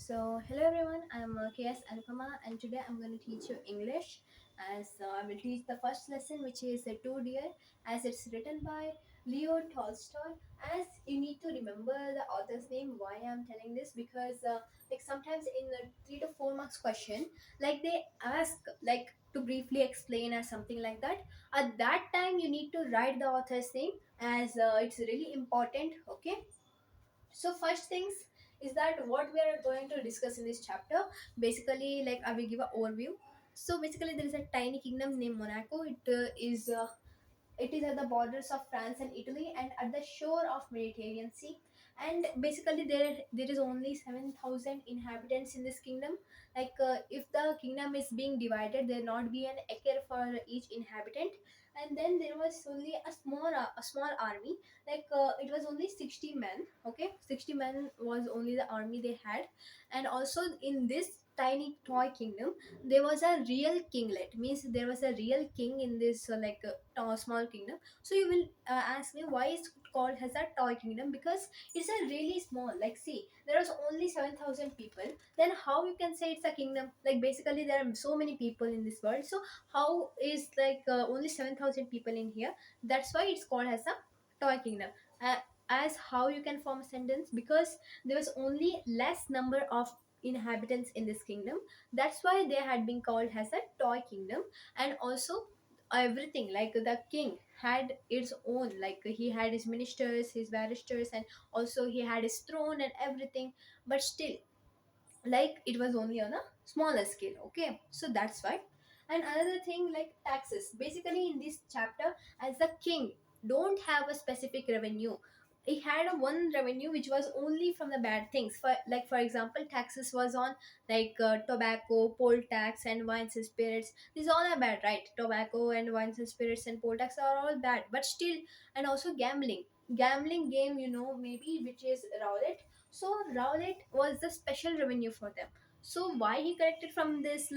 Hello everyone, I'm K S Anupama, and today I'm going to teach you English. As I will teach the first lesson, which is Two Dear, as it's written by Leo Tolstoy. As you need to remember the author's name, why I'm telling this, because like sometimes in the 3 to 4 marks question, like they ask like to briefly explain or something like that. At that time, you need to write the author's name, as it's really important. Okay, so first things is that what we are going to discuss in this chapter. Basically, like I will give an overview. So basically, there is a tiny kingdom named Monaco. It is at the borders of France and Italy and at the shore of Mediterranean Sea. And basically, there is only 7,000 inhabitants in this kingdom. If the kingdom is being divided, there not be an acre for each inhabitant. And then there was only a small army. It was only 60 men. Okay, 60 men was only the army they had. And also in this tiny toy kingdom, there was a real kinglet, means there was a real king in this small kingdom. So you will ask me why it's called as a toy kingdom, because it's a really small, like see, there was only 7,000 people, then how you can say it's a kingdom? Like basically there are so many people in this world, so how is only 7,000 people in here? That's why it's called as a toy kingdom. uh, as how you can form a sentence, because there was only less number of inhabitants in this kingdom, that's why they had been called as a toy kingdom. And also everything, like the king had its own, like he had his ministers, his barristers, and also he had his throne and everything. But still, like it was only on a smaller scale. Okay, so that's why. And another thing, like taxes, basically in this chapter, as the king don't have a specific revenue, he had a one revenue which was only from the bad things. For example, taxes was on tobacco, poll tax, and wines and spirits. These all are bad, right? Tobacco and wines and spirits and poll tax are all bad, but still. And also gambling game, maybe, which is roulette. So roulette was the special revenue for them. So why he corrected from this,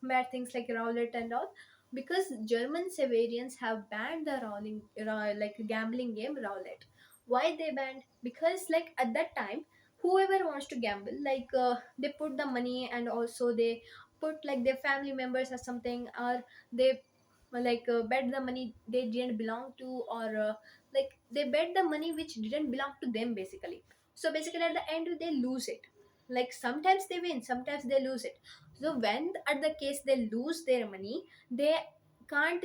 bad things like roulette and all? Because German Severians have banned the gambling game roulette. Why they banned? Because like at that time, whoever wants to gamble, they put the money, and also they put like their family members or something, or they bet the money they didn't belong to, or they bet the money which didn't belong to them, basically. So basically at the end they lose it. Like sometimes they win, sometimes they lose it. So when at the case they lose their money, they can't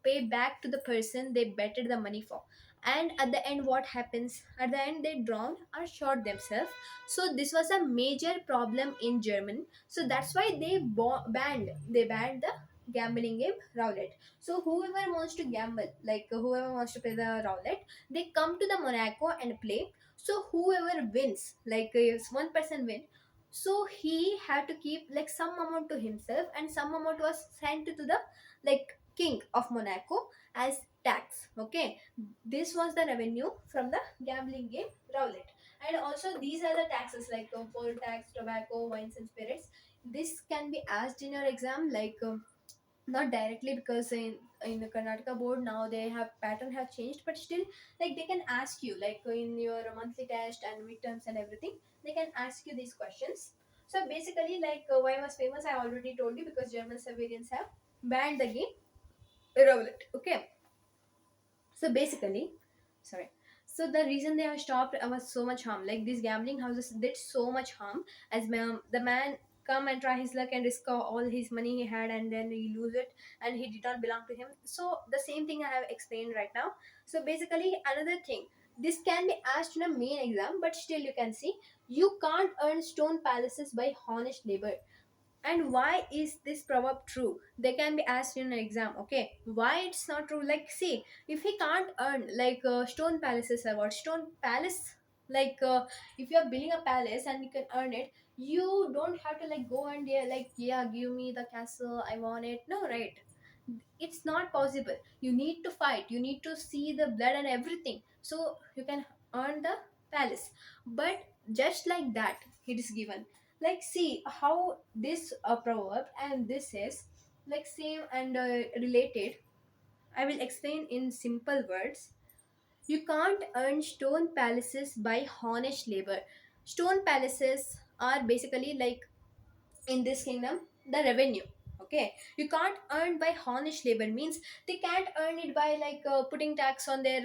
pay back to the person they betted the money for. And at the end, what happens? At the end, they drown or shot themselves. So this was a major problem in Germany. So that's why they banned the gambling game roulette. So whoever wants to gamble, whoever wants to play the roulette, they come to the Monaco and play. So whoever wins, if one person win, so he had to keep like some amount to himself, and some amount was sent to the king of Monaco as tax. Okay, this was the revenue from the gambling game roulette. And also these are the taxes, like poll tax, tobacco, wines and spirits. This can be asked in your exam, not directly, because in the Karnataka board now they have pattern have changed, but still, like they can ask you, in your monthly test and midterms and everything, they can ask you these questions. So basically, why was famous, I already told you, because German civilians have banned the game roulette. Okay, so basically, sorry. So the reason they have stopped was so much harm. Like these gambling houses did so much harm, as the man come and try his luck and risk all his money he had, and then he lose it, and he did not belong to him. So the same thing I have explained right now. So basically, another thing. This can be asked in a main exam, but still you can see, you can't earn stone palaces by honest labor. And why is this proverb true? They can be asked in an exam. Okay, why it's not true? Like, see, if he can't earn stone palaces, or what stone palace, like if you're building a palace and you can earn it, you don't have to go and yeah, give me the castle, I want it. No, right? It's not possible. You need to fight, you need to see the blood and everything, so you can earn the palace. But just like that, it is given. Like see how this proverb and this is like same and related. I will explain in simple words. You can't earn stone palaces by honest labor. Stone palaces, are basically like in this kingdom the revenue. Okay, you can't earn by honest labor, means they can't earn it by like putting tax on their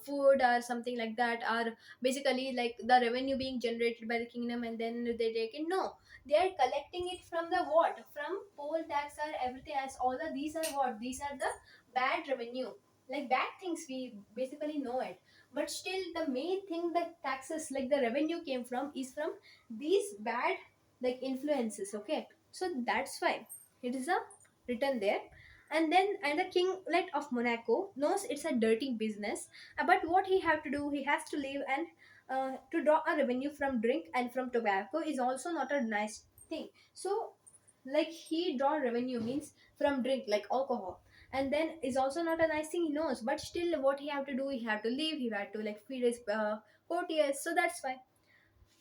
food or something like that, or basically like the revenue being generated by the kingdom and then they take it. No, they are collecting it from the what, from poll tax or everything else. All of these are what, these are the bad revenue, like bad things, we basically know it. But still the main thing that taxes like the revenue came from is from these bad like influences. Okay, so that's why it is a written there. And then and the kinglet of Monaco knows it's a dirty business, but what he have to do, he has to live, and to draw a revenue from drink and from tobacco is also not a nice thing. So like he draw revenue means from drink like alcohol, and then is also not a nice thing, he knows, but still what he have to do, he have to live, he have to like feed his courtiers. So that's why.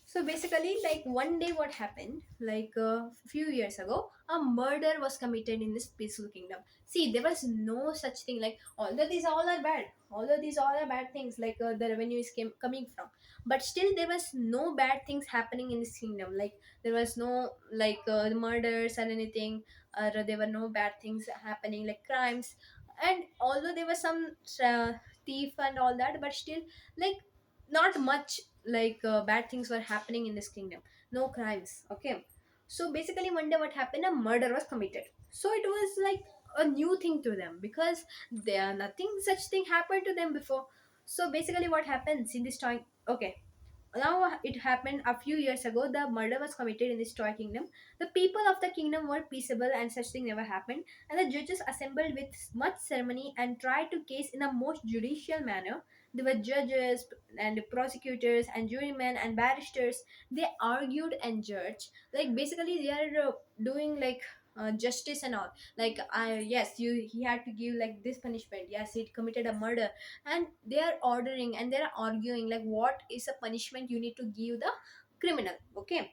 So basically, like one day, what happened? Like a few years ago, a murder was committed in this peaceful kingdom. See, there was no such thing. Like although these all are bad, although these all are bad things, like the revenue is coming from, but still there was no bad things happening in this kingdom. Like there was no like murders and anything, or there were no bad things happening like crimes. And although there was some uh, thief and all that, but still like not much like bad things were happening in this kingdom, no crimes. Okay, so basically one day what happened, a murder was committed. So it was like a new thing to them because there nothing such thing happened to them before. So basically what happens in this time, okay, now it happened a few years ago, the murder was committed in this toy kingdom. The people of the kingdom were peaceable and such thing never happened, and the judges assembled with much ceremony and tried to case in a most judicial manner. There were judges and prosecutors and jurymen and barristers. They argued and judged, like basically they are doing like justice and all. Like I yes, you he had to give like this punishment, yes he committed a murder, and they are ordering and they are arguing like what is a punishment you need to give the criminal. Okay,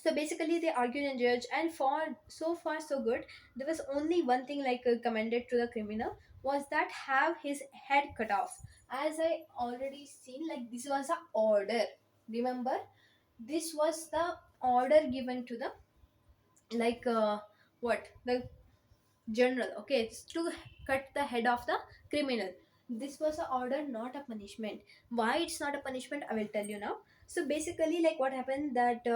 so basically they argued and judged, and for so far so good. There was only one thing like commended to the criminal, was that have his head cut off. As I already seen, like this was a order, remember, this was the order given to the like what the general. Okay, it's to cut the head of the criminal. This was a order, not a punishment. Why it's not a punishment, I will tell you now. So basically like what happened that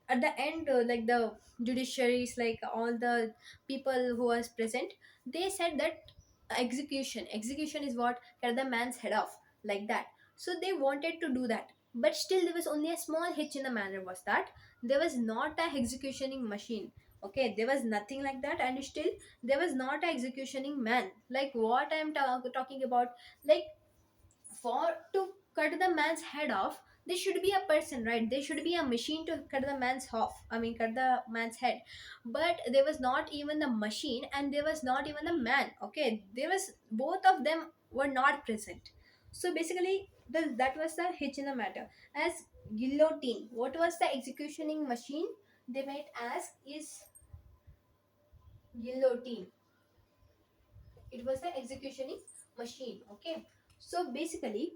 at the end like the judiciaries, like all the people who was present, they said that execution is what, cut the man's head off, like that. So they wanted to do that, but still there was only a small hitch in the matter, was that there was not a executioning machine. Okay, there was nothing like that, and still there was not a executioning man. Like what I am talking about, like for to cut the man's head off, there should be a person, right? There should be a machine to cut the man's off, I mean cut the man's head. But there was not even the machine, and there was not even the man. Okay, there was both of them were not present. So basically that was the hitch in the matter. As guillotine, what was the executioning machine, they might ask, is guillotine. It was the executioning machine. Okay, so basically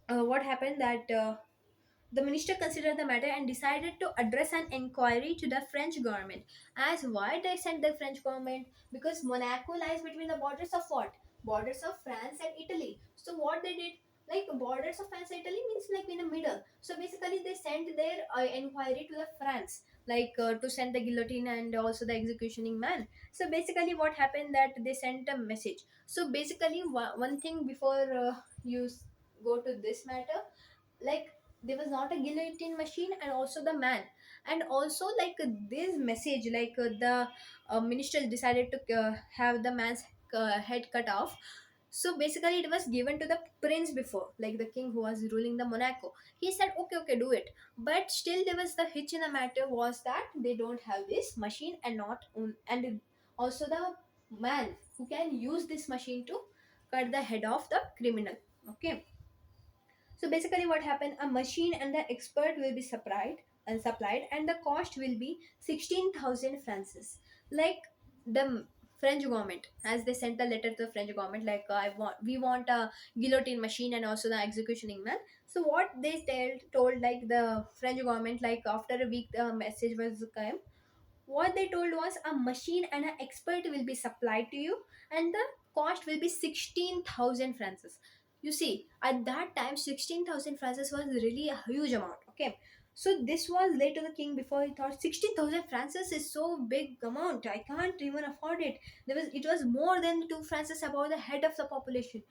what happened that the minister considered the matter and decided to address an inquiry to the French government. As why they sent the French government? Because Monaco lies between the borders of what? Borders of France and Italy. So what they did, like borders of France and Italy means like in the middle. So basically they sent their inquiry to the France, like to send the guillotine and also the executioning man. So basically what happened that they sent a message. So basically one thing before go to this matter, like there was not a guillotine machine and also the man. And also like this message, like the minister decided to have the man's head cut off. So basically it was given to the prince before, like the king who was ruling the Monaco. He said okay, okay, do it. But still there was the hitch in the matter, was that they don't have this machine, and not and also the man who can use this machine to cut the head of the criminal. Okay, so basically, what happened? A machine and the expert will be supplied, and the cost will be 16,000 francs. Like the French government, as they sent a letter to the French government, like we want a guillotine machine and also the executioning man. So what they told like the French government, like after a week the message was came, what they told was a machine and an expert will be supplied to you, and the cost will be 16,000 francs. You see, at that time 16,000 francs was really a huge amount. Okay, so this was laid to the king before he thought 16,000 francs is so big amount. I can't even afford it. It was more than 2 francs above the head of the population.